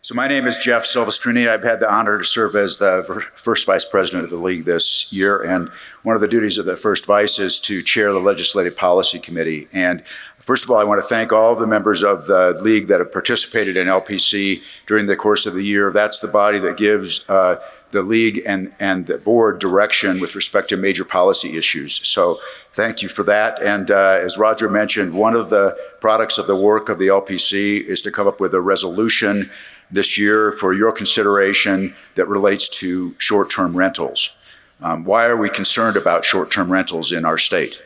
So my name is Jeff Silvestrini. I've had the honor to serve as the first vice president of the league this year, and one of the duties of the first vice is to chair the Legislative Policy Committee. And first of all, I want to thank all of the members of the league that have participated in LPC during the course of the year. That's the body that gives the league and the board direction with respect to major policy issues. So thank you for that. And as Roger mentioned, one of the products of the work of the LPC is to come up with a resolution this year for your consideration that relates to short-term rentals. Why are we concerned about short-term rentals in our state?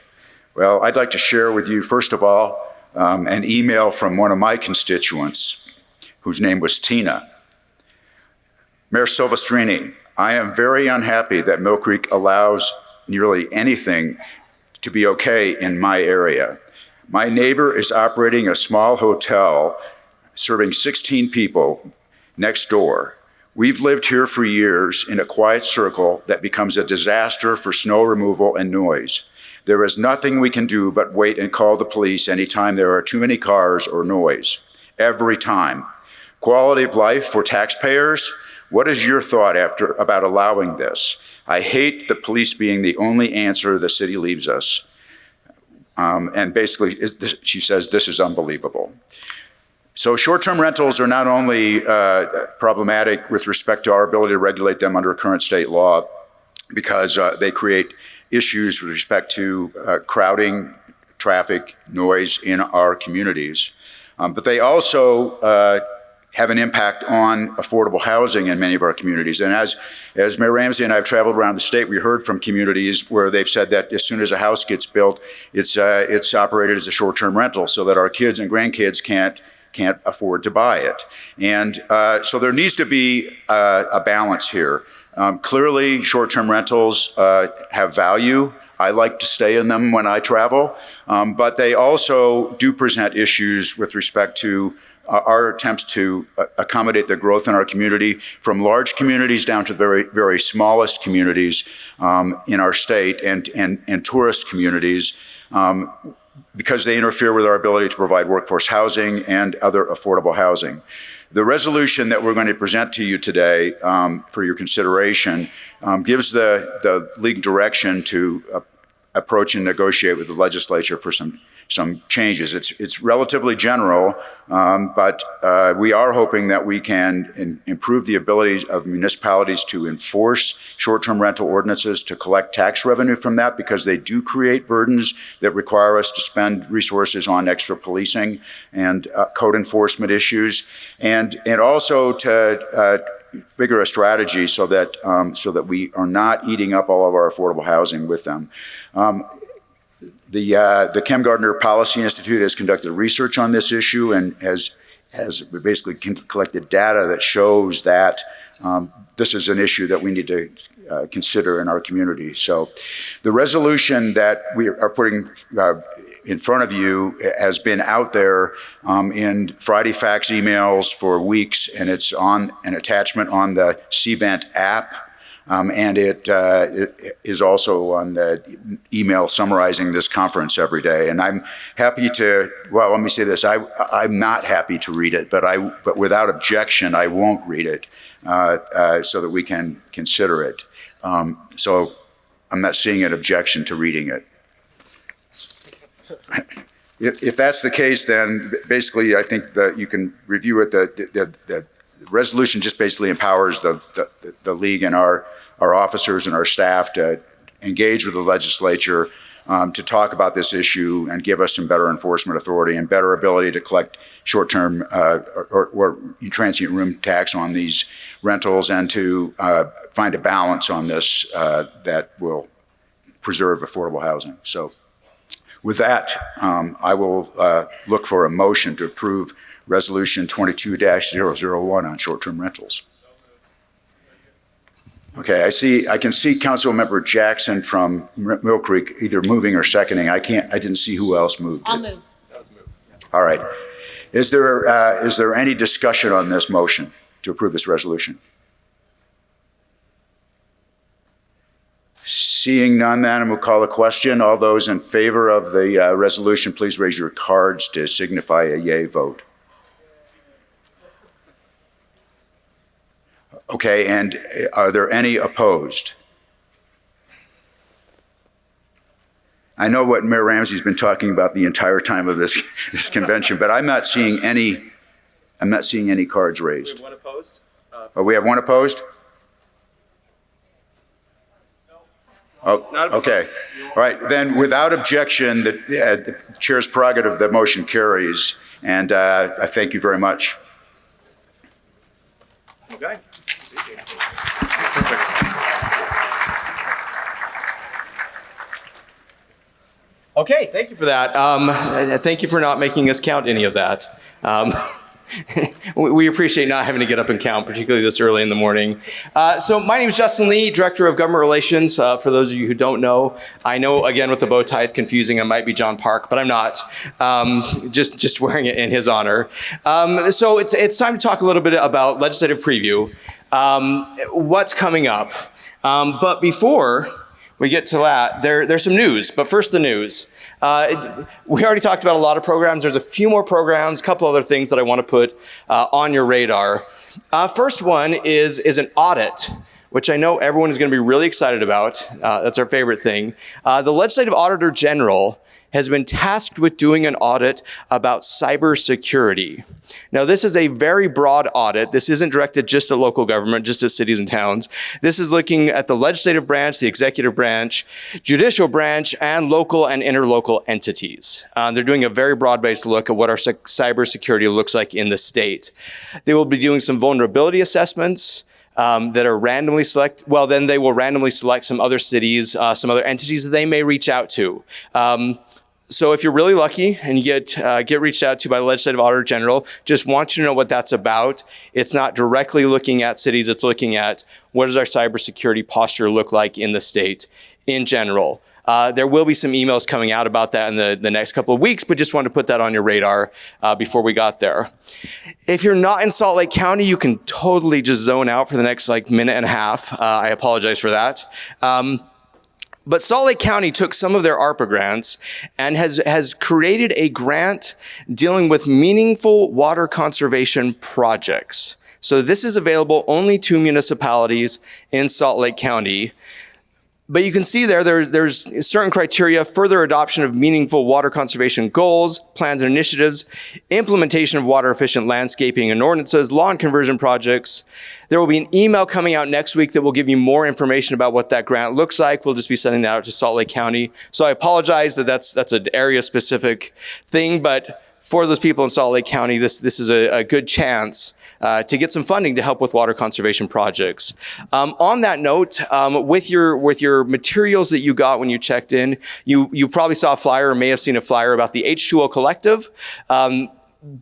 Well, I'd like to share with you, first of all, an email from one of my constituents whose name was Tina. Mayor Silvestrini, I am very unhappy that Mill Creek allows nearly anything to be okay in my area. My neighbor is operating a small hotel serving 16 people next door. We've lived here for years in a quiet circle that becomes a disaster for snow removal and noise. There is nothing we can do but wait and call the police anytime there are too many cars or noise. Every time. Quality of life for taxpayers? What is your thought about allowing this? I hate the police being the only answer the city leaves us. And basically, she says, this is unbelievable. So short-term rentals are not only problematic with respect to our ability to regulate them under current state law, because they create issues with respect to crowding, traffic, noise in our communities. But they also have an impact on affordable housing in many of our communities. And as Mayor Ramsey and I have traveled around the state, we heard from communities where they've said that as soon as a house gets built, it's operated as a short-term rental so that our kids and grandkids can't afford to buy it. And so there needs to be a balance here. Clearly, short-term rentals have value. I like to stay in them when I travel, but they also do present issues with respect to our attempts to accommodate the growth in our community, from large communities down to the very, very smallest communities in our state and tourist communities, because they interfere with our ability to provide workforce housing and other affordable housing. The resolution that we're going to present to you today for your consideration gives the league direction to approach and negotiate with the legislature for some changes. It's relatively general, but we are hoping that we can improve the abilities of municipalities to enforce short-term rental ordinances, to collect tax revenue from that, because they do create burdens that require us to spend resources on extra policing and code enforcement issues, and also to figure a strategy so that we are not eating up all of our affordable housing with them. The Kem Gardner Policy Institute has conducted research on this issue and has basically collected data that shows that this is an issue that we need to consider in our community. So the resolution that we are putting in front of you has been out there in Friday fax emails for weeks, and it's on an attachment on the CVent app. And it is also on the email summarizing this conference every day. And I'm happy to, well, let me say this, I'm not happy to read it, but without objection, I won't read it so that we can consider it. So I'm not seeing an objection to reading it. If that's the case, then basically I think that you can review it. The resolution just basically empowers the league and our officers and our staff to engage with the legislature to talk about this issue and give us some better enforcement authority and better ability to collect short-term or transient room tax on these rentals, and to find a balance on this that will preserve affordable housing. So with that, I will look for a motion to approve Resolution 22-001 on short-term rentals. Okay, I can see Councilmember Jackson from Mill Creek either moving or seconding. I didn't see who else moved. I'll move. All right. Is there any discussion on this motion to approve this resolution? Seeing none, then we'll call the question. All those in favor of the resolution, please raise your cards to signify a yay vote. Okay, and are there any opposed? I know what Mayor Ramsey's been talking about the entire time of this convention, but I'm not seeing any cards raised. We have one opposed? Oh, we have one opposed? Oh, okay. All right, then without objection, the chair's prerogative, the motion carries, and I thank you very much. Okay. Perfect. Okay, thank you for that. Thank you for not making us count any of that. We appreciate not having to get up and count, particularly this early in the morning. So my name is Justin Lee, Director of Government Relations. For those of you who don't know, I know, again, with the bow tie, it's confusing. I might be John Park, but I'm not. Just wearing it in his honor. So it's time to talk a little bit about legislative preview, what's coming up. But before we get to that, there's some news. But first, the news. We already talked about a lot of programs. There's a few more programs, a couple other things that I want to put on your radar. First one is an audit, which I know everyone is going to be really excited about. That's our favorite thing. The Legislative Auditor General has been tasked with doing an audit about cybersecurity. Now, this is a very broad audit. This isn't directed just at local government, just at cities and towns. This is looking at the legislative branch, the executive branch, judicial branch, and local and interlocal entities. They're doing a very broad-based look at what our cybersecurity looks like in the state. They will be doing some vulnerability assessments that are randomly then they will randomly select some other cities, some other entities that they may reach out to. So if you're really lucky and you get reached out to by the Legislative Auditor General, just want you to know what that's about. It's not directly looking at cities, it's looking at what does our cybersecurity posture look like in the state in general. There will be some emails coming out about that in the next couple of weeks, but just wanted to put that on your radar before we got there. If you're not in Salt Lake County, you can totally just zone out for the next minute and a half. I apologize for that. But Salt Lake County took some of their ARPA grants and has created a grant dealing with meaningful water conservation projects. So this is available only to municipalities in Salt Lake County. But you can see there's certain criteria: further adoption of meaningful water conservation goals, plans and initiatives, implementation of water efficient landscaping and ordinances, lawn conversion projects. There will be an email coming out next week that will give you more information about what that grant looks like. We'll just be sending that out to Salt Lake County. So I apologize that's an area specific thing, but for those people in Salt Lake County, this is a good chance to get some funding to help with water conservation projects. On that note, with your materials that you got when you checked in, you probably saw a flyer or may have seen a flyer about the H2O Collective.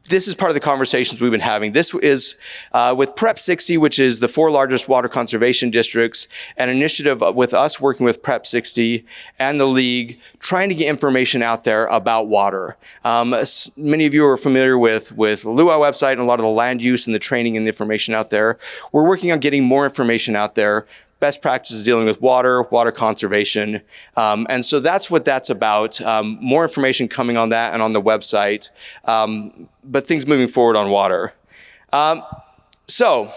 This is part of the conversations we've been having. This is with Prep 60, which is the 4 largest water conservation districts, an initiative with us working with Prep 60 and the League, trying to get information out there about water. Many of you are familiar with the Luau website and a lot of the land use and the training and the information out there. We're working on getting more information out there, best practices dealing with water conservation. And so that's what that's about. More information coming on that and on the website, but things moving forward on water. So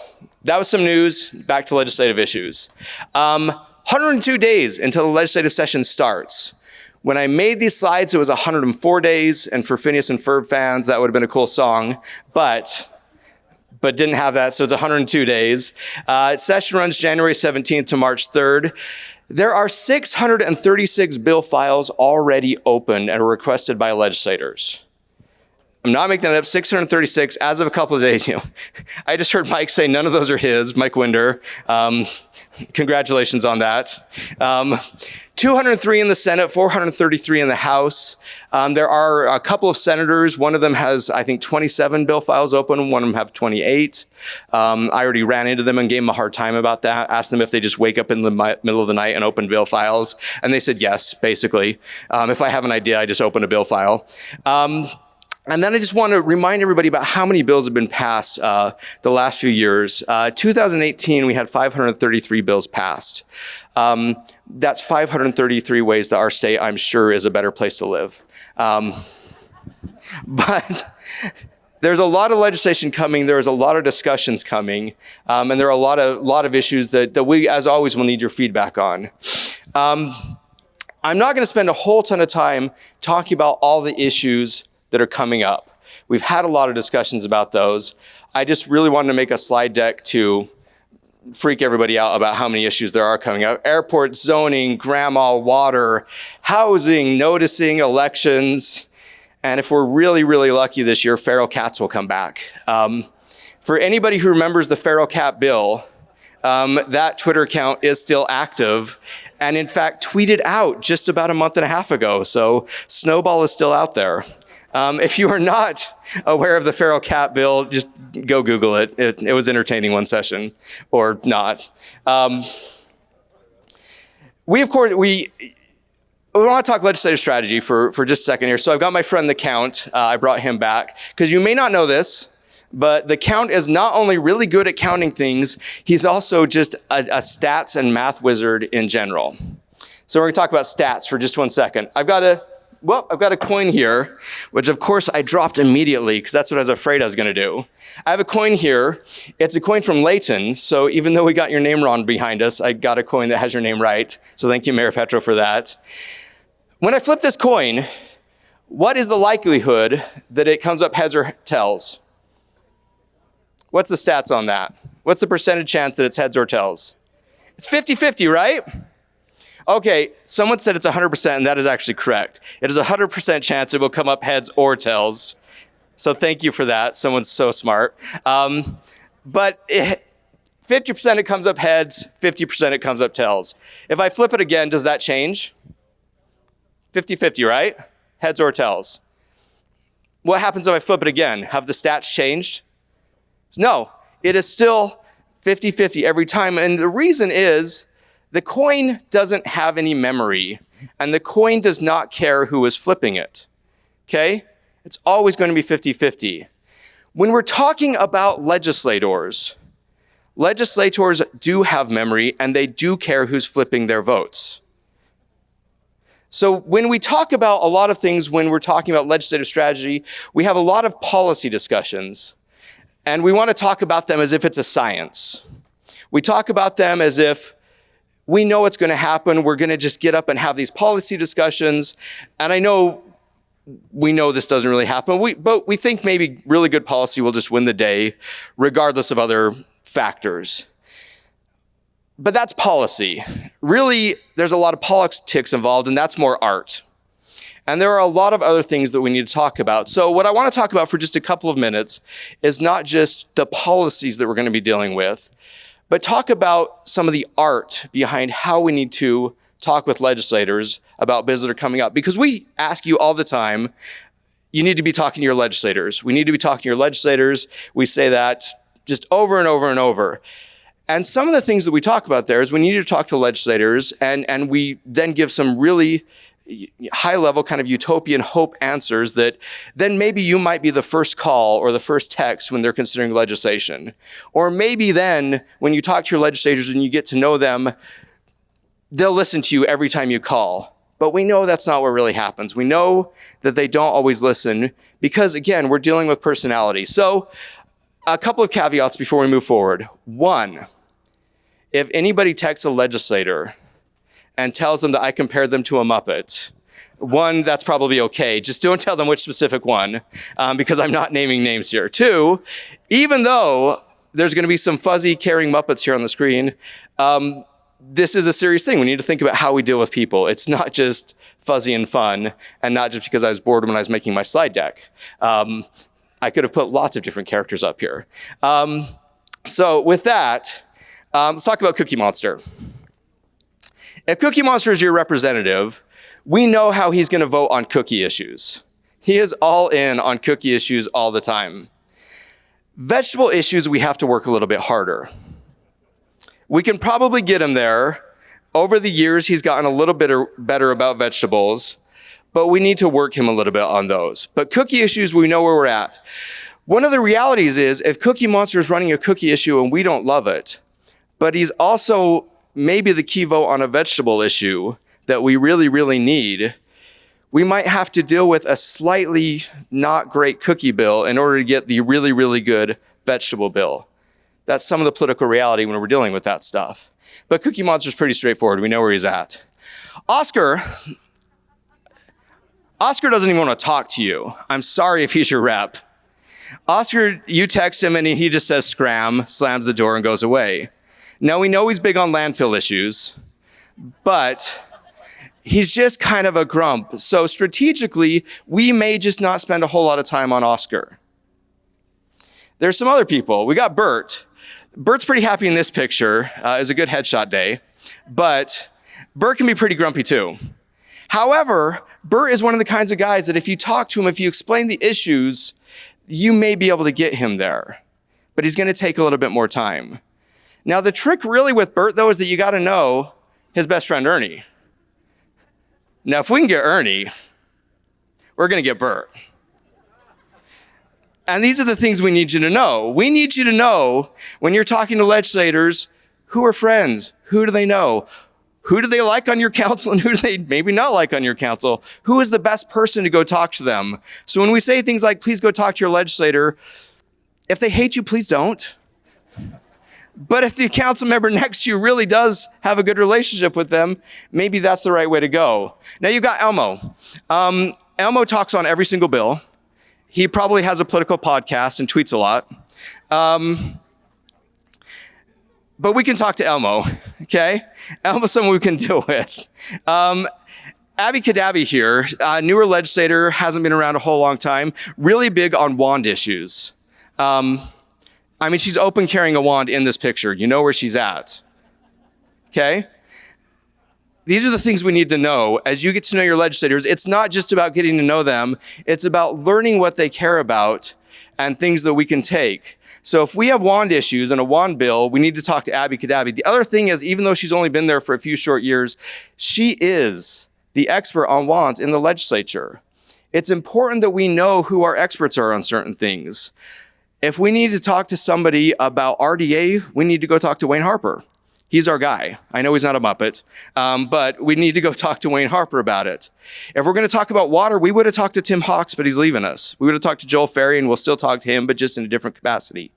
that was some news. Back to legislative issues. 102 days until the legislative session starts. When I made these slides, it was 104 days. And for Phineas and Ferb fans, that would have been a cool song. But didn't have that, so it's 102 days. Session runs January 17th to March 3rd. There are 636 bill files already open and requested by legislators. I'm not making that up, 636 as of a couple of days. I just heard Mike say none of those are his, Mike Winder. Congratulations on that. 203 in the Senate, 433 in the House. There are a couple of senators. One of them has, I think, 27 bill files open. One of them have 28. I already ran into them and gave them a hard time about that. Asked them if they just wake up in the middle of the night and open bill files. And they said yes, basically. If I have an idea, I just open a bill file. And then I just want to remind everybody about how many bills have been passed the last few years. 2018, we had 533 bills passed. That's 533 ways that our state, I'm sure, is a better place to live. But there's a lot of legislation coming. There's a lot of discussions coming, and there are a lot of issues that we, as always, will need your feedback on. I'm not going to spend a whole ton of time talking about all the issues that are coming up. We've had a lot of discussions about those. I just really wanted to make a slide deck to freak everybody out about how many issues there are coming up. Airport zoning, grandma water, housing, noticing, elections, and if we're really, really lucky this year, feral cats will come back. For anybody who remembers the feral cat bill, that Twitter account is still active and in fact tweeted out just about a month and a half ago. So Snowball is still out there. If you are not aware of the feral cat bill, just go Google it. It was entertaining one session, or not. We want to talk legislative strategy for just a second here. So I've got my friend, the Count. I brought him back because you may not know this, but the Count is not only really good at counting things, he's also just a stats and math wizard in general. So we're going to talk about stats for just 1 second. I've got a coin here, which of course I dropped immediately because that's what I was afraid I was going to do. I have a coin here. It's a coin from Layton. So even though we got your name wrong behind us, I got a coin that has your name right. So thank you, Mayor Petro, for that. When I flip this coin, what is the likelihood that it comes up heads or tails? What's the stats on that? What's the percentage chance that it's heads or tails? It's 50-50, right? Okay, someone said it's 100%, and that is actually correct. It is a 100% chance it will come up heads or tails. So thank you for that. Someone's so smart. But 50% it comes up heads, 50% it comes up tails. If I flip it again, does that change? 50-50, right? Heads or tails. What happens if I flip it again? Have the stats changed? No, it is still 50-50 every time. And the reason is the coin doesn't have any memory, and the coin does not care who is flipping it, okay? It's always going to be 50-50. When we're talking about legislators do have memory, and they do care who's flipping their votes. So when we talk about a lot of things, when we're talking about legislative strategy, we have a lot of policy discussions, and we want to talk about them as if it's a science. We talk about them as if we know what's going to happen. We're going to just get up and have these policy discussions. And I know we know this doesn't really happen, but we think maybe really good policy will just win the day, regardless of other factors. But that's policy. Really, there's a lot of politics involved, and that's more art. And there are a lot of other things that we need to talk about. So what I want to talk about for just a couple of minutes is not just the policies that we're going to be dealing with, but talk about some of the art behind how we need to talk with legislators about bills that are coming up. Because we ask you all the time, you need to be talking to your legislators. We need to be talking to your legislators. We say that just over and over and over. And some of the things that we talk about there is we need to talk to legislators, and we then give some really high-level kind of utopian hope answers that then maybe you might be the first call or the first text when they're considering legislation. Or maybe then when you talk to your legislators and you get to know them, they'll listen to you every time you call. But we know that's not what really happens. We know that they don't always listen because, again, we're dealing with personality. So a couple of caveats before we move forward. One, if anybody texts a legislator and tells them that I compared them to a Muppet, one, that's probably okay. Just don't tell them which specific one, because I'm not naming names here. Two, even though there's going to be some fuzzy caring Muppets here on the screen, this is a serious thing. We need to think about how we deal with people. It's not just fuzzy and fun, and not just because I was bored when I was making my slide deck. I could have put lots of different characters up here. So with that, let's talk about Cookie Monster. If Cookie Monster is your representative, we know how he's going to vote on cookie issues. He is all in on cookie issues all the time. Vegetable issues, we have to work a little bit harder. We can probably get him there. Over the years, he's gotten a little bit better about vegetables, but we need to work him a little bit on those. But cookie issues, we know where we're at. One of the realities is if Cookie Monster is running a cookie issue and we don't love it, but he's also maybe the key vote on a vegetable issue that we really, really need, we might have to deal with a slightly not great cookie bill in order to get the really, really good vegetable bill. That's some of the political reality when we're dealing with that stuff. But Cookie Monster's pretty straightforward. We know where he's at. Oscar doesn't even want to talk to you. I'm sorry if he's your rep. Oscar, you text him and he just says scram, slams the door and goes away. Now we know he's big on landfill issues, but he's just kind of a grump. So strategically, we may just not spend a whole lot of time on Oscar. There's some other people. We got Bert. Bert's pretty happy in this picture. It's a good headshot day, but Bert can be pretty grumpy too. However, Bert is one of the kinds of guys that if you talk to him, if you explain the issues, you may be able to get him there, but he's going to take a little bit more time. Now, the trick really with Bert, though, is that you got to know his best friend, Ernie. Now, if we can get Ernie, we're going to get Bert. And these are the things we need you to know. We need you to know when you're talking to legislators, who are friends? Who do they know? Who do they like on your council and who do they maybe not like on your council? Who is the best person to go talk to them? So when we say things like, please go talk to your legislator, if they hate you, please don't. But if the council member next to you really does have a good relationship with them, maybe that's the right way to go. Now you've got Elmo. Elmo talks on every single bill. He probably has a political podcast and tweets a lot. But we can talk to Elmo, okay? Elmo's someone we can deal with. Abby Kadabi here, newer legislator, hasn't been around a whole long time, really big on wand issues. She's open carrying a wand in this picture. You know where she's at, okay? These are the things we need to know as you get to know your legislators. It's not just about getting to know them. It's about learning what they care about and things that we can take. So if we have wand issues and a wand bill, we need to talk to Abby Kadabi. The other thing is, even though she's only been there for a few short years, she is the expert on wands in the legislature. It's important that we know who our experts are on certain things. If we need to talk to somebody about RDA, we need to go talk to Wayne Harper. He's our guy. I know he's not a Muppet, but we need to go talk to Wayne Harper about it. If we're going to talk about water, we would have talked to Tim Hawks, but he's leaving us. We would have talked to Joel Ferry, and we'll still talk to him, but just in a different capacity.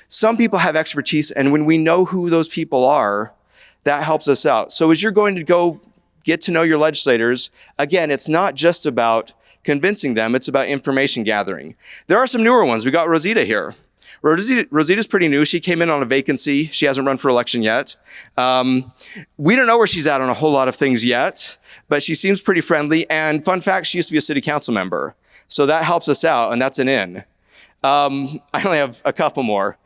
Some people have expertise, and when we know who those people are, that helps us out. So as you're going to go get to know your legislators, again, it's not just about convincing them, it's about information gathering. There are some newer ones. We got Rosita here. Rosita's pretty new. She came in on a vacancy. She hasn't run for election yet. We don't know where she's at on a whole lot of things yet, but she seems pretty friendly. And fun fact, she used to be a city council member. So that helps us out, and that's an in. I only have a couple more.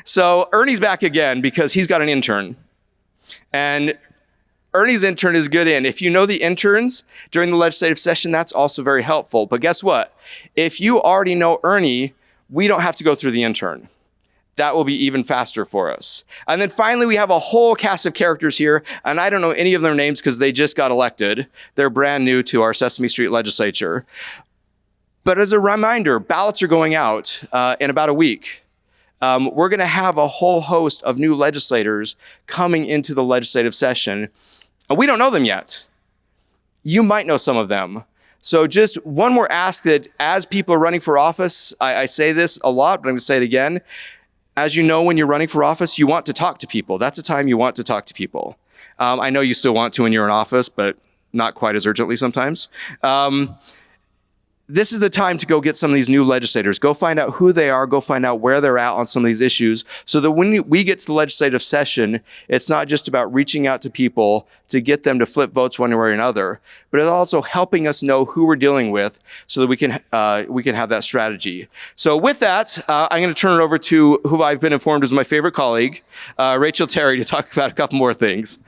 So Ernie's back again because he's got an intern. And Ernie's intern is good in. If you know the interns during the legislative session, that's also very helpful. But guess what? If you already know Ernie, we don't have to go through the intern. That will be even faster for us. And then finally, we have a whole cast of characters here, and I don't know any of their names because they just got elected. They're brand new to our Sesame Street legislature. But as a reminder, ballots are going out in about a week. We're going to have a whole host of new legislators coming into the legislative session, and we don't know them yet. You might know some of them. So just one more ask that as people are running for office, I say this a lot, but I'm going to say it again. As you know, when you're running for office, you want to talk to people. That's a time you want to talk to people. I know you still want to when you're in office, but not quite as urgently sometimes. This is the time to go get some of these new legislators. Go find out who they are. Go find out where they're at on some of these issues so that when we get to the legislative session, it's not just about reaching out to people to get them to flip votes one way or another, but it's also helping us know who we're dealing with so that we can have that strategy. So with that, I'm going to turn it over to who I've been informed is my favorite colleague, Rachel Terry, to talk about a couple more things.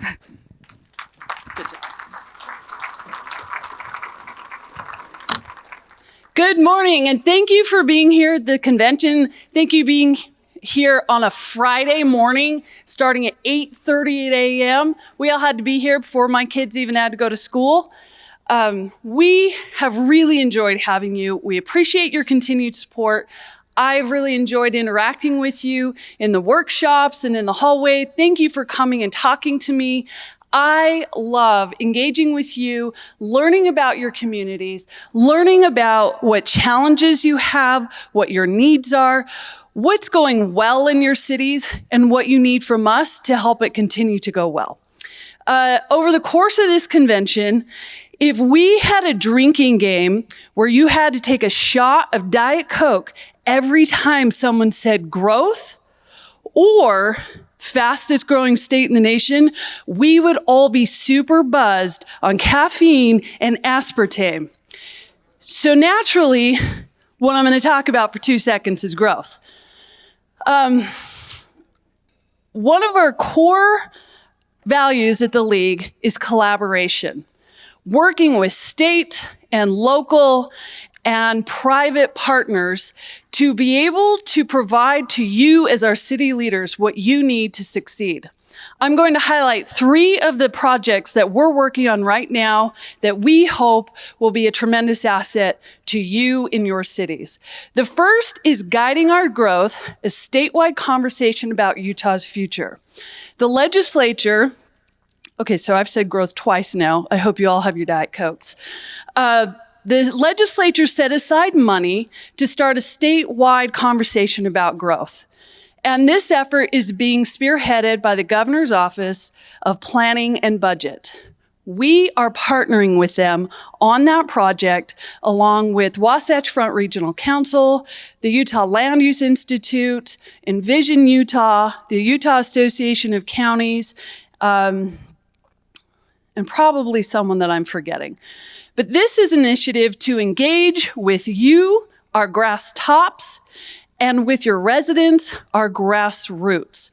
Good morning, and thank you for being here at the convention. Thank you for being here on a Friday morning, starting at 8:30 a.m. We all had to be here before my kids even had to go to school. We have really enjoyed having you. We appreciate your continued support. I've really enjoyed interacting with you in the workshops and in the hallway. Thank you for coming and talking to me. I love engaging with you, learning about your communities, learning about what challenges you have, what your needs are, what's going well in your cities, and what you need from us to help it continue to go well. Over the course of this convention, if we had a drinking game where you had to take a shot of Diet Coke every time someone said growth or fastest growing state in the nation, we would all be super buzzed on caffeine and aspartame. So naturally, what I'm going to talk about for 2 seconds is growth. One of our core values at the League is collaboration, working with state and local and private partners to be able to provide to you as our city leaders what you need to succeed. I'm going to highlight 3 of the projects that we're working on right now that we hope will be a tremendous asset to you in your cities. The first is Guiding Our Growth, a statewide conversation about Utah's future. The legislature, okay, so I've said growth twice now. I hope you all have your Diet Cokes. The legislature set aside money to start a statewide conversation about growth. And this effort is being spearheaded by the Governor's Office of Planning and Budget. We are partnering with them on that project, along with Wasatch Front Regional Council, the Utah Land Use Institute, Envision Utah, the Utah Association of Counties, and probably someone that I'm forgetting. But this is an initiative to engage with you, our grass tops, and with your residents, our grassroots.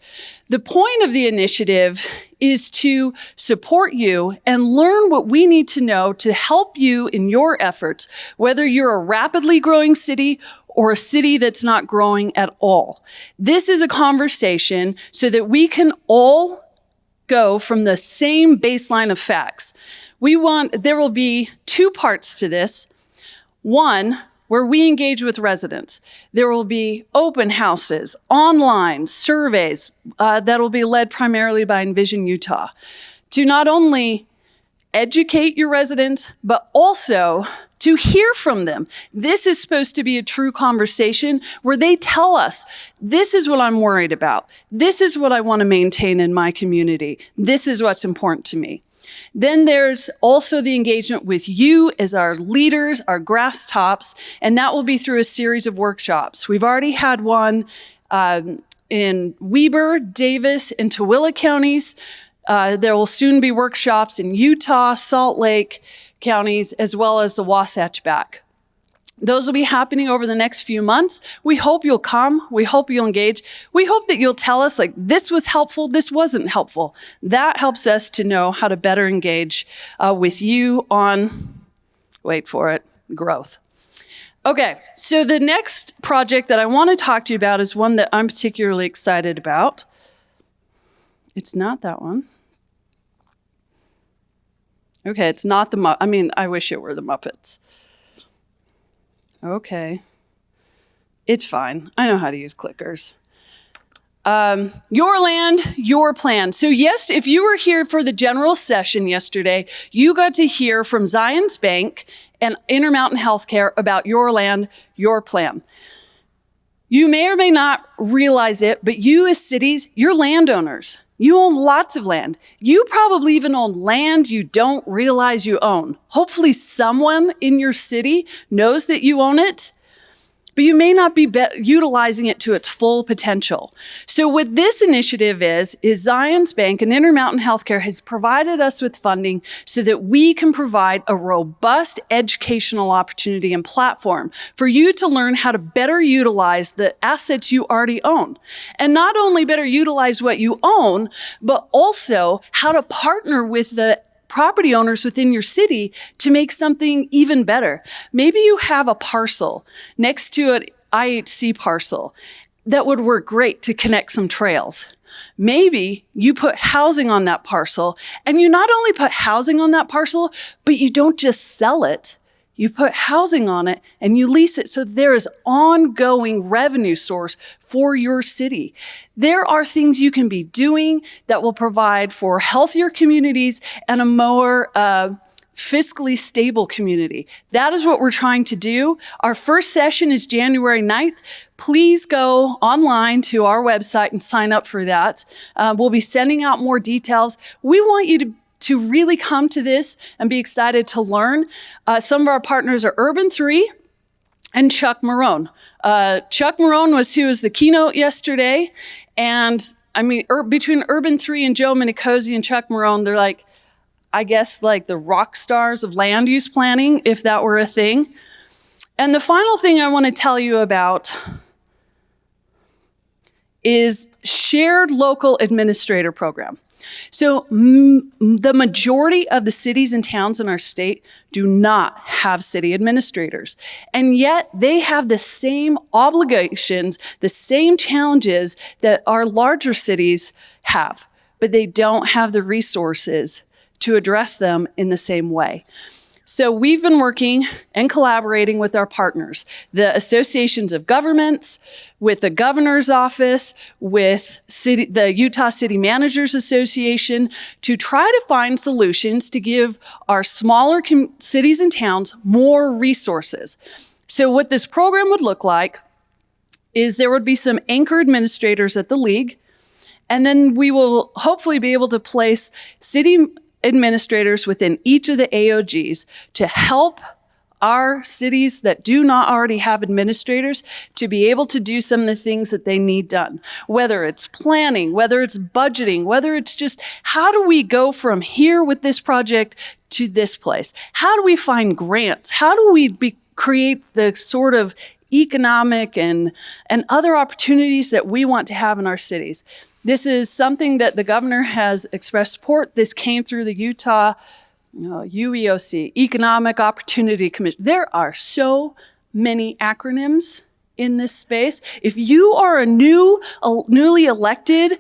The point of the initiative is to support you and learn what we need to know to help you in your efforts, whether you're a rapidly growing city or a city that's not growing at all. This is a conversation so that we can all go from the same baseline of facts. There will be 2 parts to this. One, where we engage with residents. There will be open houses, online surveys that will be led primarily by Envision Utah to not only educate your residents, but also to hear from them. This is supposed to be a true conversation where they tell us, this is what I'm worried about. This is what I want to maintain in my community. This is what's important to me. Then there's also the engagement with you as our leaders, our grass tops, and that will be through a series of workshops. We've already had one in Weber, Davis, and Tooele counties. There will soon be workshops in Utah, Salt Lake counties, as well as the Wasatch Back. Those will be happening over the next few months. We hope you'll come. We hope you'll engage. We hope that you'll tell us, like, this was helpful, this wasn't helpful. That helps us to know how to better engage with you on, wait for it, growth. Okay, so the next project that I want to talk to you about is one that I'm particularly excited about. It's not that one. Okay, it's not the I wish it were the Muppets. Okay. It's fine. I know how to use clickers. Your land, your plan. So yes, if you were here for the general session yesterday, you got to hear from Zions Bank and Intermountain Healthcare about your land, your plan. You may or may not realize it, but you as cities, you're landowners. You own lots of land. You probably even own land you don't realize you own. Hopefully someone in your city knows that you own it, but you may not be utilizing it to its full potential. So what this initiative is Zions Bank and Intermountain Healthcare has provided us with funding so that we can provide a robust educational opportunity and platform for you to learn how to better utilize the assets you already own. And not only better utilize what you own, but also how to partner with the property owners within your city to make something even better. Maybe you have a parcel next to an IHC parcel that would work great to connect some trails. Maybe you put housing on that parcel, and you not only put housing on that parcel, but you don't just sell it. you put housing on it, and you lease it so there is ongoing revenue source for your city. There are things you can be doing that will provide for healthier communities and a more fiscally stable community. That is what we're trying to do. Our first session is January 9th. Please go online to our website and sign up for that. We'll be sending out more details. We want you to really come to this and be excited to learn. Some of our partners are Urban 3 and Chuck Marohn. Chuck Marohn who was the keynote yesterday. And I mean, between Urban 3 and Joe Minicozy and Chuck Marohn, they're like, I guess, like the rock stars of land use planning, if that were a thing. And the final thing I want to tell you about is shared local administrator program. So the majority of the cities and towns in our state do not have city administrators. And yet they have the same obligations, the same challenges that our larger cities have, but they don't have the resources to address them in the same way. So we've been working and collaborating with our partners, the associations of governments, with the governor's office, with the Utah City Managers Association, to try to find solutions to give our smaller cities and towns more resources. So what this program would look like is there would be some anchor administrators at the league, and then we will hopefully be able to place city administrators within each of the AOGs to help our cities that do not already have administrators to be able to do some of the things that they need done. Whether it's planning, whether it's budgeting, whether it's just how do we go from here with this project to this place? How do we find grants? How do we create the sort of economic and other opportunities that we want to have in our cities? This is something that the governor has expressed support. This came through the Utah UEOC, Economic Opportunity Commission. There are so many acronyms in this space. If you are a newly elected,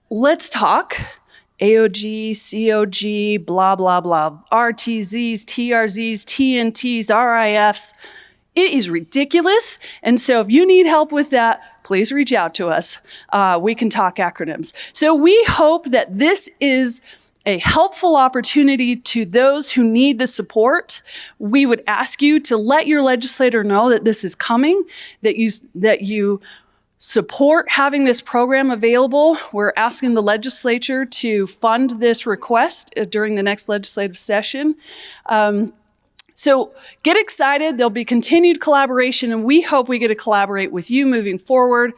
let's talk. AOG, COG, blah, blah, blah, RTZs, TRZs, TNTs, RIFs. It is ridiculous. And so if you need help with that, please reach out to us. We can talk acronyms. So we hope that this is a helpful opportunity to those who need the support. We would ask you to let your legislator know that this is coming, that you support having this program available. We're asking the legislature to fund this request during the next legislative session. So get excited. There'll be continued collaboration, and we hope we get to collaborate with you moving forward.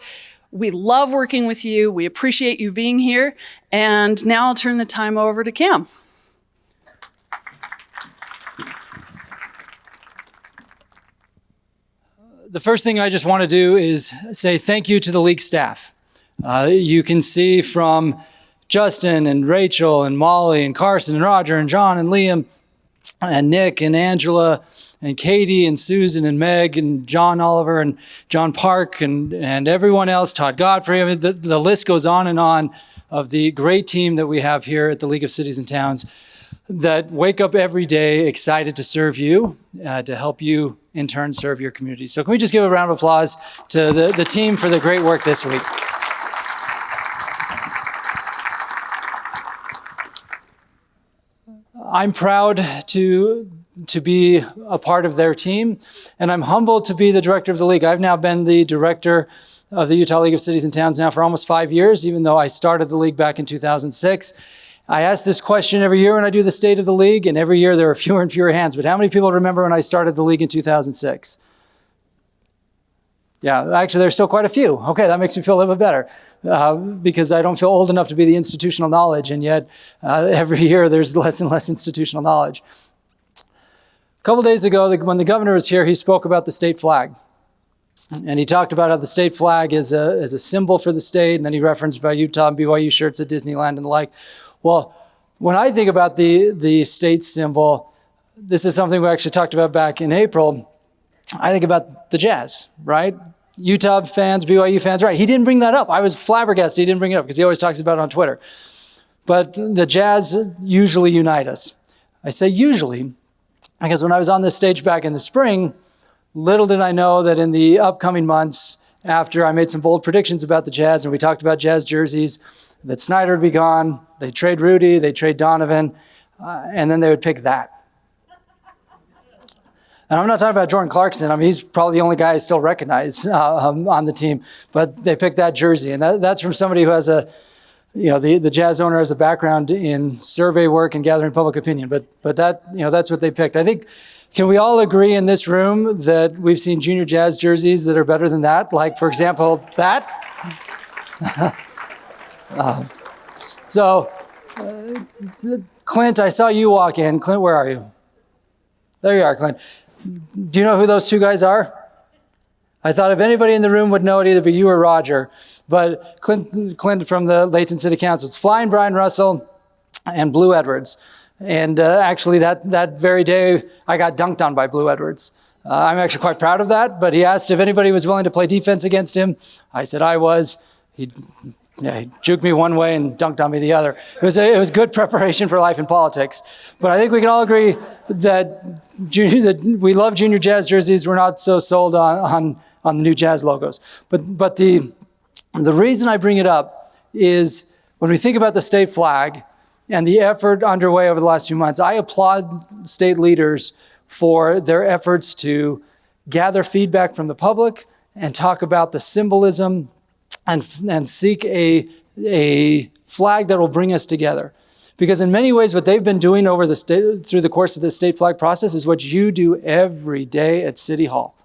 We love working with you. We appreciate you being here. And now I'll turn the time over to Cam. The first thing I just want to do is say thank you to the league staff. You can see from Justin and Rachel and Molly and Carson and Roger and John and Liam and Nick and Angela and Katie and Susan and Meg and John Oliver and John Park and everyone else, Todd Godfrey. I mean, the list goes on of the great team that we have here at the League of Cities and Towns that wake up every day excited to serve you, to help you in turn serve your community. So can we just give a round of applause to the team for the great work this week? I'm proud to be a part of their team, and I'm humbled to be the director of the league. I've now been the director of the Utah League of Cities and Towns now for almost 5 years, even though I started the league back in 2006. I ask this question every year when I do the State of the League, and every year there are fewer and fewer hands. But how many people remember when I started the league in 2006? Yeah, actually, there's still quite a few. Okay, that makes me feel a little bit better because I don't feel old enough to be the institutional knowledge, and yet every year there's less and less institutional knowledge. A couple days ago, when the governor was here, he spoke about the state flag. And he talked about how the state flag is a symbol for the state, and then he referenced about Utah and BYU shirts at Disneyland and the like. Well, when I think about the state symbol, this is something we actually talked about back in April. I think about the Jazz, right? Utah fans, BYU fans, right? He didn't bring that up. I was flabbergasted he didn't bring it up because he always talks about it on Twitter. But the Jazz usually unite us. I say usually Because when I was on this stage back in the spring, little did I know that in the upcoming months, after I made some bold predictions about the Jazz and we talked about Jazz jerseys, that Snyder would be gone, they'd trade Rudy, they'd trade Donovan, and then they would pick that. And I'm not talking about Jordan Clarkson. I mean, he's probably the only guy I still recognize on the team. But they picked that jersey, and that's from somebody who has the Jazz owner has a background in survey work and gathering public opinion. But that's what they picked. I think, can we all agree in this room that we've seen junior Jazz jerseys that are better than that? Like, for example, that. Clint, I saw you walk in. Clint, where are you? There you are, Clint. Do you know who those two guys are? I thought if anybody in the room would know it, either be you or Roger. But Clint from the Layton City Council. It's Flying Brian Russell and Blue Edwards. And actually, that very day, I got dunked on by Blue Edwards. I'm actually quite proud of that. But he asked if anybody was willing to play defense against him. I said I was. He juked me one way and dunked on me the other. It was good preparation for life in politics. But I think we can all agree that we love junior Jazz jerseys. We're not so sold on the new Jazz logos. But the reason I bring it up is when we think about the state flag and the effort underway over the last few months, I applaud state leaders for their efforts to gather feedback from the public and talk about the symbolism and seek a flag that will bring us together. Because in many ways, what they've been doing through the course of the state flag process is what you do every day at City Hall.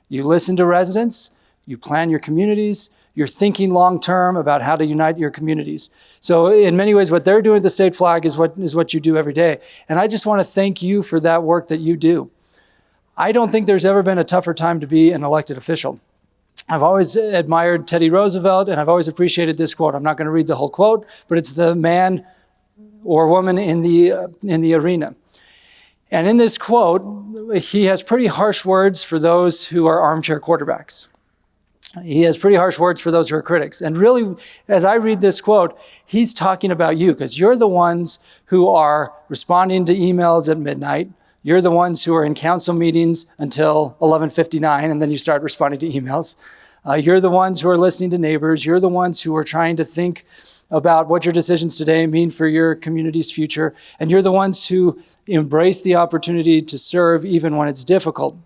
You listen to residents, you plan your communities, you're thinking long-term about how to unite your communities. So in many ways, what they're doing with the state flag is what you do every day. And I just want to thank you for that work that you do. I don't think there's ever been a tougher time to be an elected official. I've always admired Teddy Roosevelt, and I've always appreciated this quote. I'm not going to read the whole quote, but it's the man or woman in the arena. And in this quote, he has pretty harsh words for those who are armchair quarterbacks. He has pretty harsh words for those who are critics. And really, as I read this quote, he's talking about you, because you're the ones who are responding to emails at midnight. You're the ones who are in council meetings until 11:59, and then you start responding to emails. You're the ones who are listening to neighbors. You're the ones who are trying to think about what your decisions today mean for your community's future. And you're the ones who embrace the opportunity to serve even when it's difficult.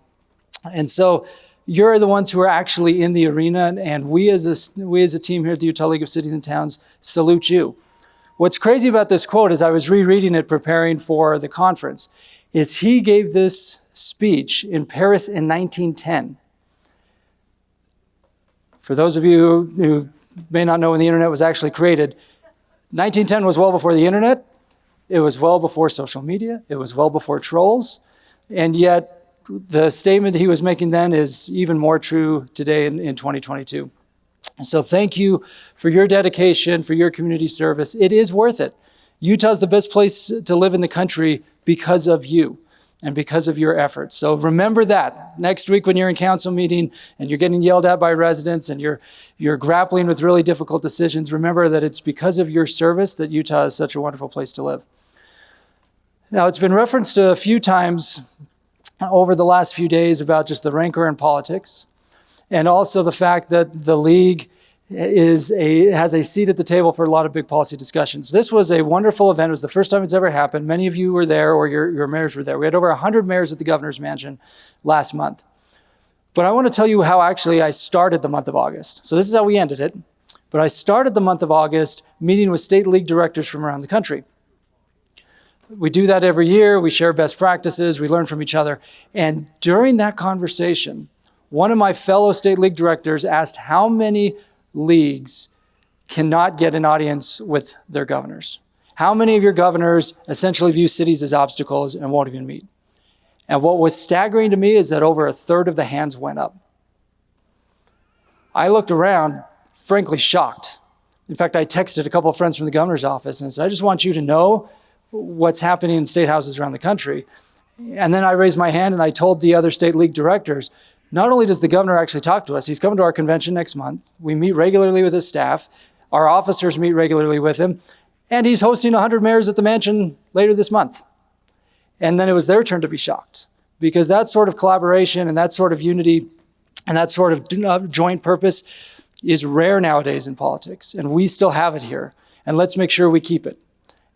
And so you're the ones who are actually in the arena, and we as a team here at the Utah League of Cities and Towns salute you. What's crazy about this quote, as I was rereading it preparing for the conference, is he gave this speech in Paris in 1910. For those of you who may not know when the internet was actually created, 1910 was well before the internet. It was well before social media. It was well before trolls. And yet the statement he was making then is even more true today in 2022. So thank you for your dedication, for your community service. It is worth it. Utah's the best place to live in the country because of you and because of your efforts. So remember that next week when you're in council meeting and you're getting yelled at by residents and you're grappling with really difficult decisions, remember that it's because of your service that Utah is such a wonderful place to live. Now, it's been referenced a few times over the last few days about just the rancor in politics, and also the fact that the league has a seat at the table for a lot of big policy discussions. This was a wonderful event. It was the first time it's ever happened. Many of you were there, or your mayors were there. We had over 100 mayors at the governor's mansion last month. But I want to tell you how actually I started the month of August. So this is how we ended it. But I started the month of August meeting with state league directors from around the country. We do that every year. We share best practices. We learn from each other. And during that conversation, one of my fellow state league directors asked how many leagues cannot get an audience with their governors. How many of your governors essentially view cities as obstacles and won't even meet? And what was staggering to me is that over a third of the hands went up. I looked around, frankly shocked. In fact, I texted a couple of friends from the governor's office and said, I just want you to know what's happening in state houses around the country. And then I raised my hand and I told the other state league directors, not only does the governor actually talk to us, he's coming to our convention next month. We meet regularly with his staff. Our officers meet regularly with him. And he's hosting 100 mayors at the mansion later this month. And then it was their turn to be shocked, because that sort of collaboration and that sort of unity and that sort of joint purpose is rare nowadays in politics. And we still have it here. And let's make sure we keep it.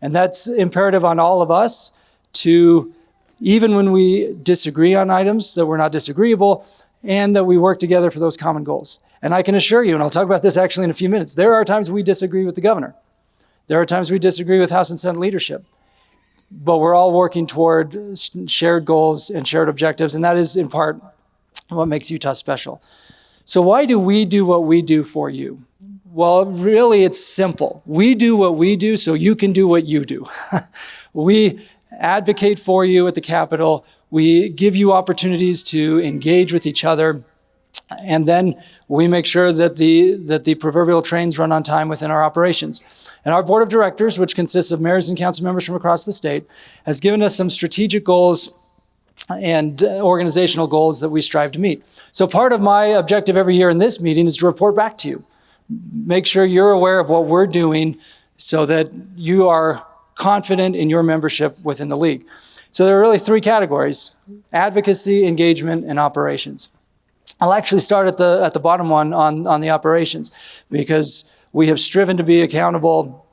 And that's imperative on all of us to, even when we disagree on items, that we're not disagreeable and that we work together for those common goals. And I can assure you, and I'll talk about this actually in a few minutes, there are times we disagree with the governor. There are times we disagree with House and Senate leadership. But we're all working toward shared goals and shared objectives, and that is in part what makes Utah special. So why do we do what we do for you? Well, really, it's simple. We do what we do so you can do what you do. We advocate for you at the Capitol. We give you opportunities to engage with each other. And then we make sure that the proverbial trains run on time within our operations. And our board of directors, which consists of mayors and council members from across the state, has given us some strategic goals and organizational goals that we strive to meet. So part of my objective every year in this meeting is to report back to you. Make sure you're aware of what we're doing so that you are confident in your membership within the league. So there are really three categories: advocacy, engagement, and operations. I'll actually start at the bottom one on the operations, because we have striven to be accountable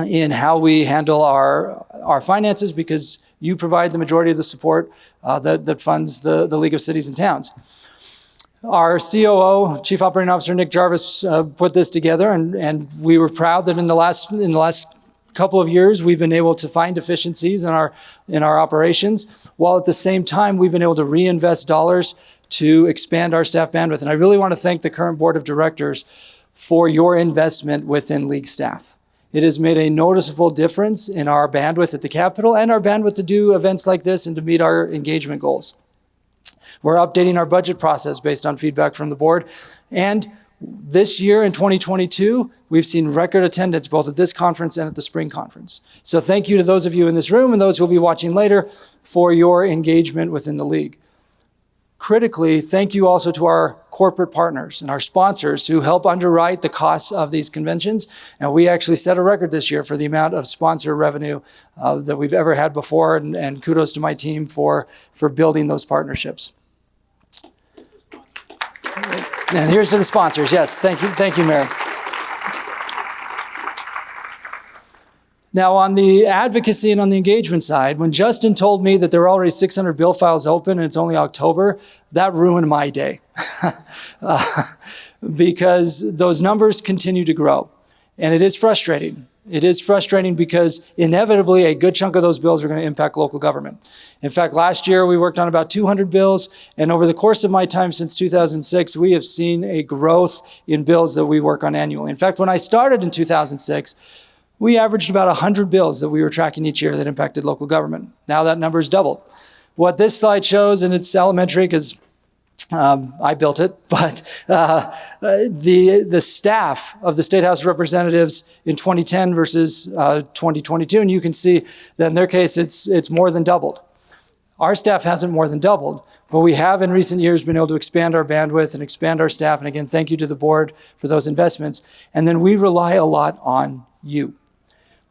in how we handle our finances, because you provide the majority of the support that funds the League of Cities and Towns. Our COO, Chief Operating Officer Nick Jarvis, put this together, and we were proud that in the last couple of years we've been able to find efficiencies in our operations, while at the same time we've been able to reinvest dollars to expand our staff bandwidth. And I really want to thank the current board of directors for your investment within league staff. It has made a noticeable difference in our bandwidth at the Capitol and our bandwidth to do events like this and to meet our engagement goals. We're updating our budget process based on feedback from the board. And this year in 2022, we've seen record attendance both at this conference and at the spring conference. So thank you to those of you in this room and those who will be watching later for your engagement within the league. Critically, thank you also to our corporate partners and our sponsors who help underwrite the costs of these conventions. And we actually set a record this year for the amount of sponsor revenue that we've ever had before. And kudos to my team for building those partnerships. And here's to the sponsors. Yes, thank you, Mayor. Now, on the advocacy and on the engagement side, when Justin told me that there were already 600 bill files open and it's only October, that ruined my day because those numbers continue to grow. And it is frustrating. It is frustrating because inevitably a good chunk of those bills are going to impact local government. In fact, last year we worked on about 200 bills, and over the course of my time since 2006, we have seen a growth in bills that we work on annually. In fact, when I started in 2006, we averaged about 100 bills that we were tracking each year that impacted local government. Now that number's doubled. What this slide shows, and it's elementary because I built it, but the staff of the State House of Representatives in 2010 versus 2022, and you can see that in their case, it's more than doubled. Our staff hasn't more than doubled, but we have in recent years been able to expand our bandwidth and expand our staff. And again, thank you to the board for those investments. And then we rely a lot on you.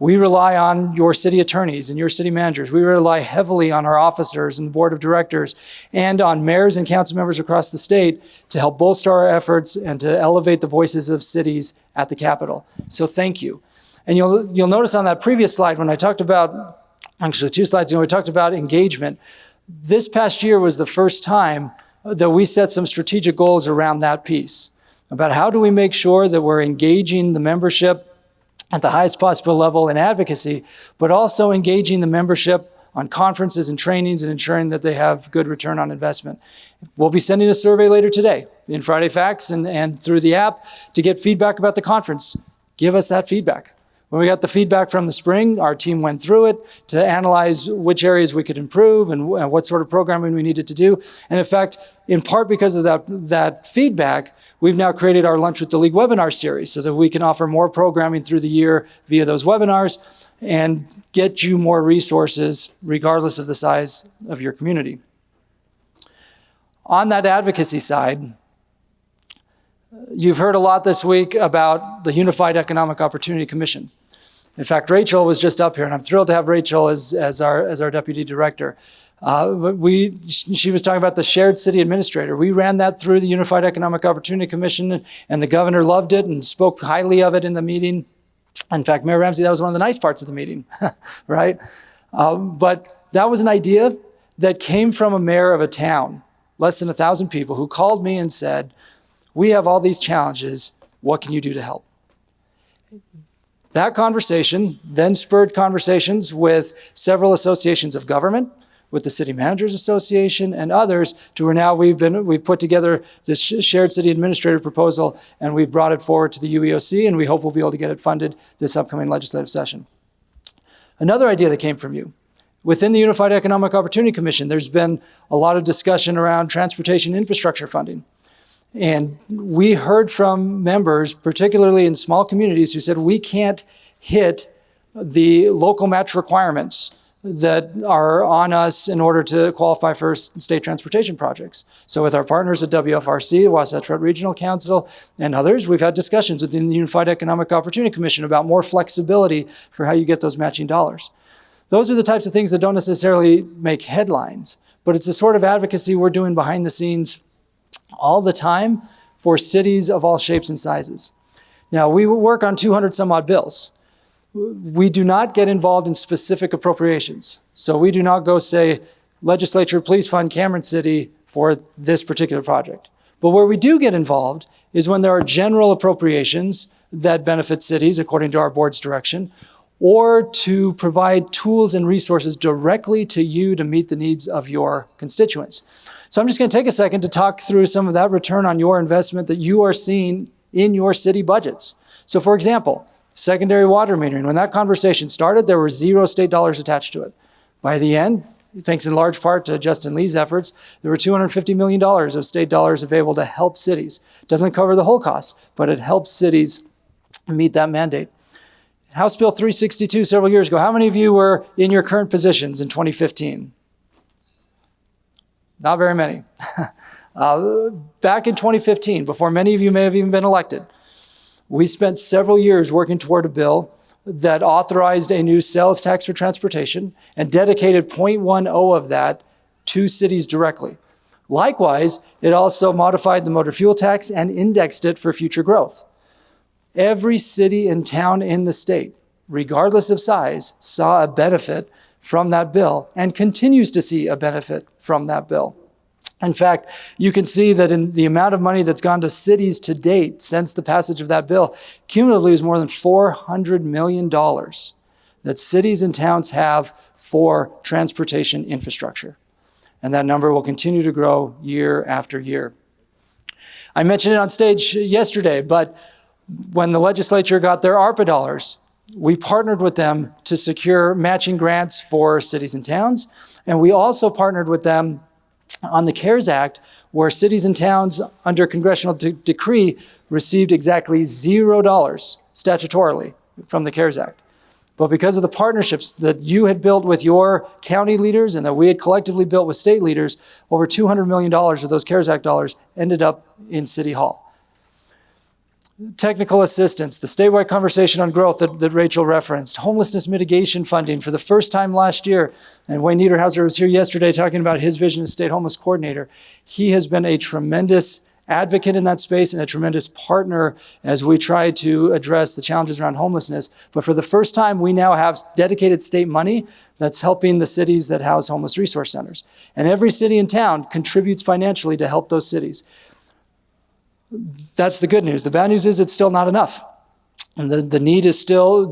We rely on your city attorneys and your city managers. We rely heavily on our officers and the board of directors and on mayors and council members across the state to help bolster our efforts and to elevate the voices of cities at the Capitol. So thank you. And you'll notice on that previous slide when I talked about, actually 2 slides ago, we talked about engagement. This past year was the first time that we set some strategic goals around that piece, about how do we make sure that we're engaging the membership at the highest possible level in advocacy, but also engaging the membership on conferences and trainings and ensuring that they have good return on investment. We'll be sending a survey later today in Friday Facts and through the app to get feedback about the conference. Give us that feedback. When we got the feedback from the spring, our team went through it to analyze which areas we could improve and what sort of programming we needed to do. And in fact, in part because of that feedback, we've now created our Lunch with the League webinar series so that we can offer more programming through the year via those webinars and get you more resources regardless of the size of your community. On that advocacy side, you've heard a lot this week about the Unified Economic Opportunity Commission. In fact, Rachel was just up here, and I'm thrilled to have Rachel as our deputy director. She was talking about the shared city administrator. We ran that through the Unified Economic Opportunity Commission, and the governor loved it and spoke highly of it in the meeting. In fact, Mayor Ramsey, that was one of the nice parts of the meeting, right? But that was an idea that came from a mayor of a town, less than 1,000 people, who called me and said, we have all these challenges. What can you do to help? That conversation then spurred conversations with several associations of government, with the City Managers Association and others, to where now we've put together this shared city administrator proposal, and we've brought it forward to the UEOC, and we hope we'll be able to get it funded this upcoming legislative session. Another idea that came from you. Within the Unified Economic Opportunity Commission, there's been a lot of discussion around transportation infrastructure funding. And we heard from members, particularly in small communities, who said we can't hit the local match requirements that are on us in order to qualify for state transportation projects. So with our partners at WFRC, Wasatch Front Regional Council, and others, we've had discussions within the Unified Economic Opportunity Commission about more flexibility for how you get those matching dollars. Those are the types of things that don't necessarily make headlines, but it's the sort of advocacy we're doing behind the scenes all the time for cities of all shapes and sizes. Now, we work on 200 some odd bills. We do not get involved in specific appropriations. So we do not go say, legislature, please fund Cameron City for this particular project. But where we do get involved is when there are general appropriations that benefit cities according to our board's direction, or to provide tools and resources directly to you to meet the needs of your constituents. So I'm just going to take a second to talk through some of that return on your investment that you are seeing in your city budgets. So for example, secondary water metering, when that conversation started, there were 0 state dollars attached to it. By the end, thanks in large part to Justin Lee's efforts, there were $250 million of state dollars available to help cities. It doesn't cover the whole cost, but it helps cities meet that mandate. House Bill 362 several years ago, how many of you were in your current positions in 2015? Not very many. Back in 2015, before many of you may have even been elected, we spent several years working toward a bill that authorized a new sales tax for transportation and dedicated 0.10 of that to cities directly. Likewise, it also modified the motor fuel tax and indexed it for future growth. Every city and town in the state, regardless of size, saw a benefit from that bill and continues to see a benefit from that bill. In fact, you can see that in the amount of money that's gone to cities to date since the passage of that bill, cumulatively is more than $400 million that cities and towns have for transportation infrastructure. And that number will continue to grow year after year. I mentioned it on stage yesterday, but when the legislature got their ARPA dollars, we partnered with them to secure matching grants for cities and towns. And we also partnered with them on the CARES Act, where cities and towns under congressional decree received exactly $0 statutorily from the CARES Act. But because of the partnerships that you had built with your county leaders and that we had collectively built with state leaders, over $200 million of those CARES Act dollars ended up in City Hall. Technical assistance, the statewide conversation on growth that Rachel referenced, homelessness mitigation funding for the first time last year. And Wayne Niederhauser was here yesterday talking about his vision as state homeless coordinator. He has been a tremendous advocate in that space and a tremendous partner as we try to address the challenges around homelessness. But for the first time, we now have dedicated state money that's helping the cities that house homeless resource centers. And every city and town contributes financially to help those cities. That's the good news. The bad news is it's still not enough. And the need is still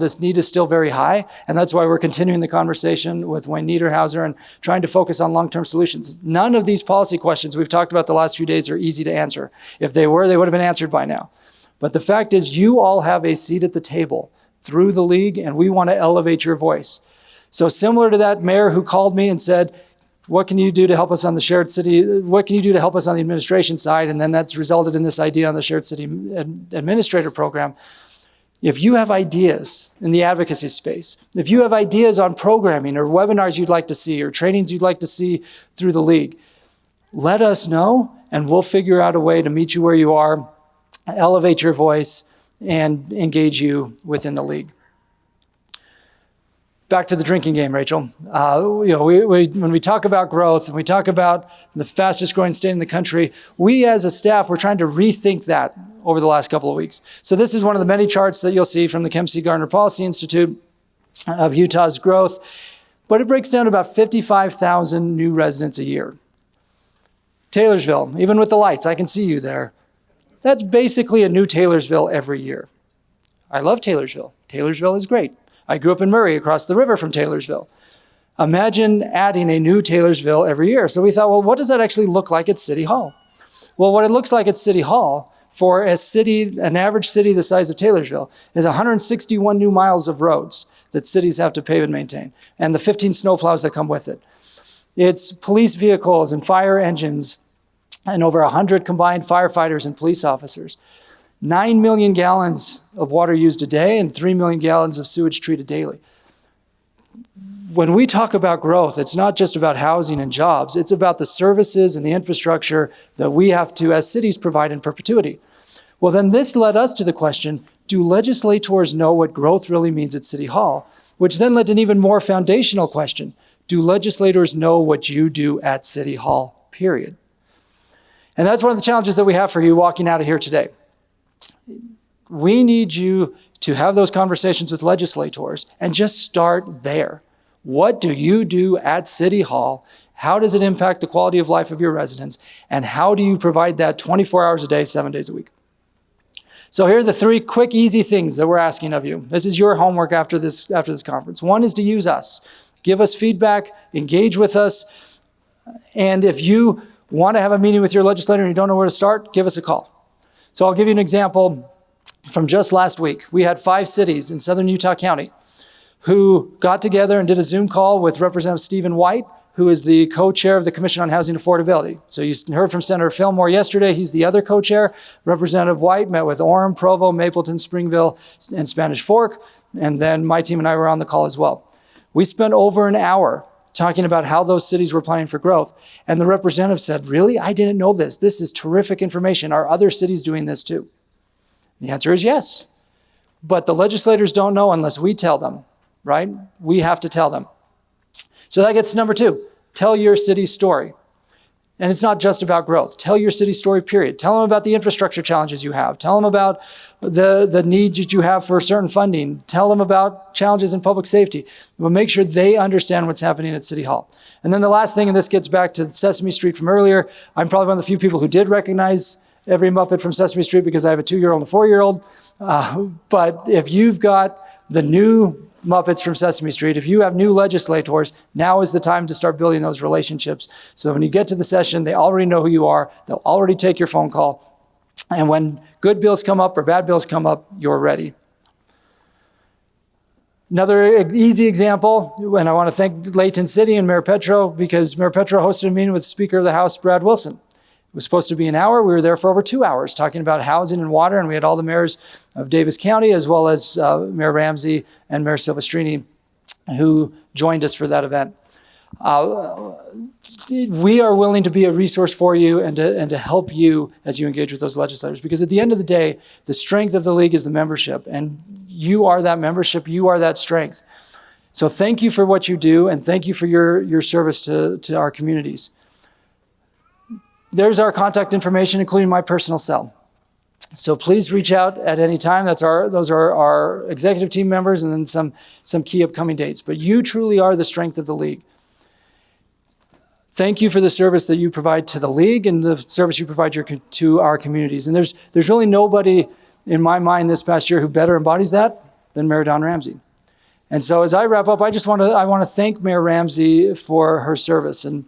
very high. And that's why we're continuing the conversation with Wayne Niederhauser and trying to focus on long-term solutions. None of these policy questions we've talked about the last few days are easy to answer. If they were, they would have been answered by now. But the fact is you all have a seat at the table through the league, and we want to elevate your voice. So similar to that mayor who called me and said, what can you do to help us on the shared city? What can you do to help us on the administration side? And then that's resulted in this idea on the shared city administrator program. If you have ideas in the advocacy space, if you have ideas on programming or webinars you'd like to see or trainings you'd like to see through the league, let us know and we'll figure out a way to meet you where you are, elevate your voice, and engage you within the league. Back to the drinking game, Rachel. When we talk about growth and we talk about the fastest growing state in the country, we as a staff, we're trying to rethink that over the last couple of weeks. So this is one of the many charts that you'll see from the Kempsey C. Gardner Policy Institute of Utah's growth, but it breaks down to about 55,000 new residents a year. Taylorsville, even with the lights, I can see you there. That's basically a new Taylorsville every year. I love Taylorsville. Taylorsville is great. I grew up in Murray, across the river from Taylorsville. Imagine adding a new Taylorsville every year. So we thought, well, what does that actually look like at City Hall? Well, what it looks like at City Hall for an average city the size of Taylorsville is 161 new miles of roads that cities have to pave and maintain, and the 15 snowplows that come with it. It's police vehicles and fire engines and over 100 combined firefighters and police officers. 9 million gallons of water used a day and 3 million gallons of sewage treated daily. When we talk about growth, it's not just about housing and jobs, it's about the services and the infrastructure that we have to, as cities, provide in perpetuity. Well, then this led us to the question, do legislators know what growth really means at City Hall? Which then led to an even more foundational question. Do legislators know what you do at City Hall, period? And that's one of the challenges that we have for you walking out of here today. We need you to have those conversations with legislators and just start there. What do you do at City Hall? How does it impact the quality of life of your residents? And how do you provide that 24 hours a day, 7 days a week? So here are the 3 quick, easy things that we're asking of you. This is your homework after this conference. One is to use us. Give us feedback, engage with us. And if you want to have a meeting with your legislator and you don't know where to start, give us a call. So I'll give you an example from just last week. We had 5 cities in southern Utah County who got together and did a Zoom call with Representative Stephen White, who is the co-chair of the Commission on Housing Affordability. So you heard from Senator Fillmore yesterday. He's the other co-chair. Representative White met with Orem, Provo, Mapleton, Springville, and Spanish Fork. And then my team and I were on the call as well. We spent over an hour talking about how those cities were planning for growth. And the representative said, really? I didn't know this. This is terrific information. Are other cities doing this too? The answer is yes. But the legislators don't know unless we tell them, right? We have to tell them. So that gets to number 2, tell your city's story. And it's not just about growth. Tell your city story, period. Tell them about the infrastructure challenges you have. Tell them about the need that you have for certain funding. Tell them about challenges in public safety. But make sure they understand what's happening at City Hall. And then the last thing, and this gets back to Sesame Street from earlier, I'm probably one of the few people who did recognize every Muppet from Sesame Street because I have a 2-year-old and a 4-year-old. But if you've got the new Muppets from Sesame Street, if you have new legislators, now is the time to start building those relationships. So when you get to the session, they already know who you are. They'll already take your phone call. And when good bills come up or bad bills come up, you're ready. Another easy example, and I want to thank Layton City and Mayor Petro, because Mayor Petro hosted a meeting with Speaker of the House, Brad Wilson. It was supposed to be an hour. We were there for over 2 hours talking about housing and water, and we had all the mayors of Davis County, as well as Mayor Ramsey and Mayor Silvestrini, who joined us for that event. We are willing to be a resource for you and to help you as you engage with those legislators, because at the end of the day, the strength of the league is the membership, and you are that membership, you are that strength. So thank you for what you do, and thank you for your service to our communities. There's our contact information, including my personal cell. So please reach out at any time. Those are our executive team members, and then some key upcoming dates. But you truly are the strength of the league. Thank you for the service that you provide to the league and the service you provide to our communities. And there's really nobody in my mind this past year who better embodies that than Mayor Dawn Ramsey. And so as I wrap up, I want to thank Mayor Ramsey for her service. And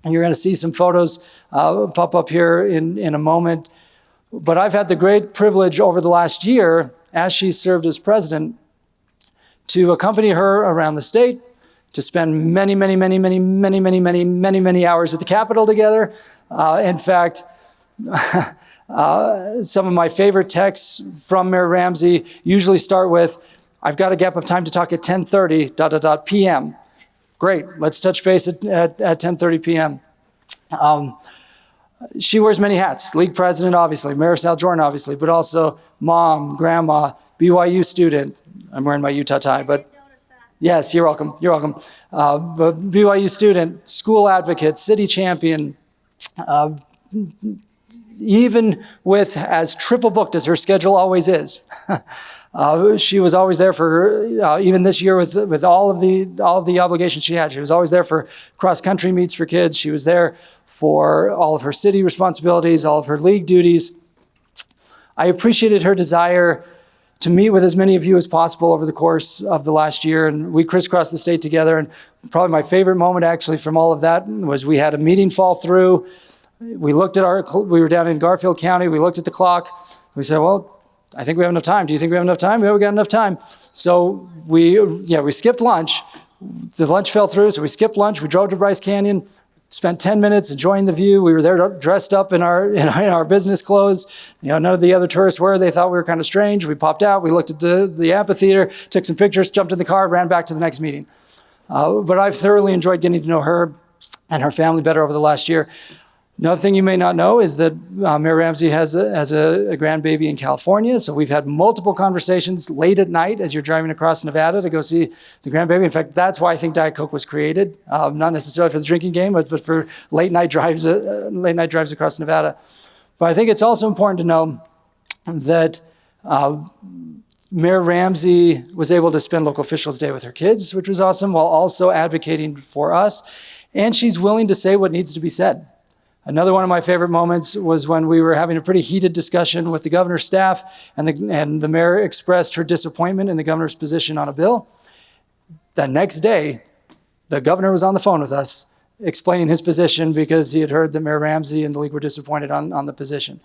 you're going to see some photos pop up here in a moment. But I've had the great privilege over the last year, as she served as president, to accompany her around the state, to spend many hours at the Capitol together. In fact, some of my favorite texts from Mayor Ramsey usually start with, I've got a gap of time to talk at 10:30 p.m. Great, let's touch base at 10:30 p.m. She wears many hats. League president, obviously. Mayor Sal Jordan, obviously. But also mom, grandma, BYU student. I'm wearing my Utah tie, but Yes, you're welcome. You're welcome. But BYU student, school advocate, city champion, even with as triple booked as her schedule always is. She was always there for even this year with all of the obligations she had. She was always there for cross country meets for kids. She was there for all of her city responsibilities, all of her league duties. I appreciated her desire to meet with as many of you as possible over the course of the last year, and we crisscrossed the state together. And probably my favorite moment actually from all of that was we had a meeting fall through. We were down in Garfield County. We looked at the clock. We said, well, I think we have enough time. Do you think we have enough time? Yeah, we got enough time. So we skipped lunch. The lunch fell through, so we skipped lunch. We drove to Bryce Canyon, spent 10 minutes enjoying the view. We were there dressed up in our business clothes. None of the other tourists were. They thought we were kind of strange. We popped out. We looked at the amphitheater, took some pictures, jumped in the car, ran back to the next meeting. But I've thoroughly enjoyed getting to know her and her family better over the last year. Another thing you may not know is that Mayor Ramsey has a grandbaby in California. So we've had multiple conversations late at night as you're driving across Nevada to go see the grandbaby. In fact, that's why I think Diet Coke was created, not necessarily for the drinking game, but for late night drives across Nevada. But I think it's also important to know that Mayor Ramsey was able to spend Local Officials Day with her kids, which was awesome, while also advocating for us. And she's willing to say what needs to be said. Another one of my favorite moments was when we were having a pretty heated discussion with the governor's staff, and the mayor expressed her disappointment in the governor's position on a bill. That next day, the governor was on the phone with us explaining his position because he had heard that Mayor Ramsey and the league were disappointed on the position.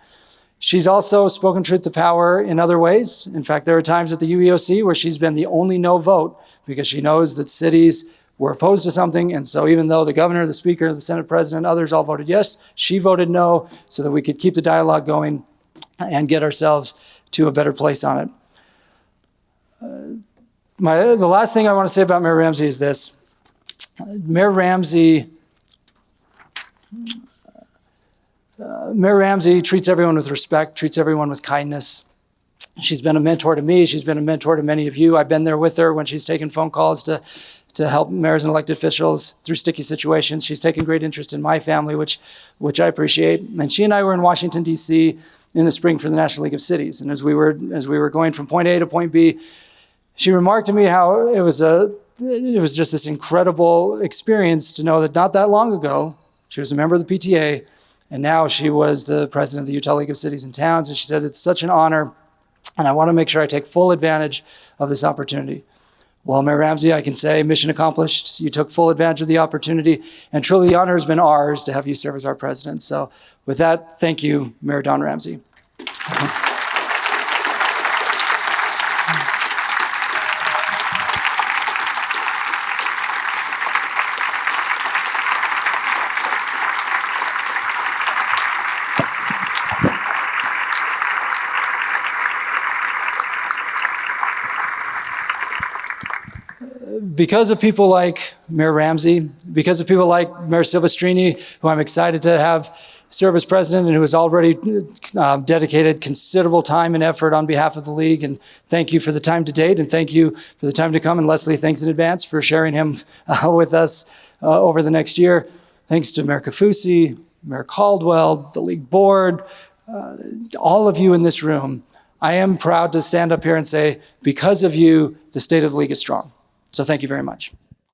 She's also spoken truth to power in other ways. In fact, there are times at the UEOC where she's been the only no vote because she knows that cities were opposed to something. And so even though the governor, the speaker, the Senate president, others all voted yes, she voted no so that we could keep the dialogue going and get ourselves to a better place on it. The last thing I want to say about Mayor Ramsey is this. Mayor Ramsey treats everyone with respect, treats everyone with kindness. She's been a mentor to me. She's been a mentor to many of you. I've been there with her when she's taken phone calls to help mayors and elected officials through sticky situations. She's taken great interest in my family, which I appreciate. And she and I were in Washington, D.C. in the spring for the National League of Cities. And as we were going from point A to point B, she remarked to me how it was just this incredible experience to know that not that long ago, she was a member of the PTA, and now she was the president of the Utah League of Cities and Towns. And she said, it's such an honor, and I want to make sure I take full advantage of this opportunity. Well, Mayor Ramsey, I can say mission accomplished. You took full advantage of the opportunity, and truly the honor has been ours to have you serve as our president. So with that, thank you, Mayor Don Ramsey. Because of people like Mayor Ramsey, because of people like Mayor Silvestrini, who I'm excited to have serve as president and who has already dedicated considerable time and effort on behalf of the league. And thank you for the time to date, and thank you for the time to come. And Leslie, thanks in advance for sharing him with us over the next year. Thanks to Mayor Kafusi, Mayor Caldwell, the league board, all of you in this room. I am proud to stand up here and say, because of you, the state of the league is strong. So thank you very much.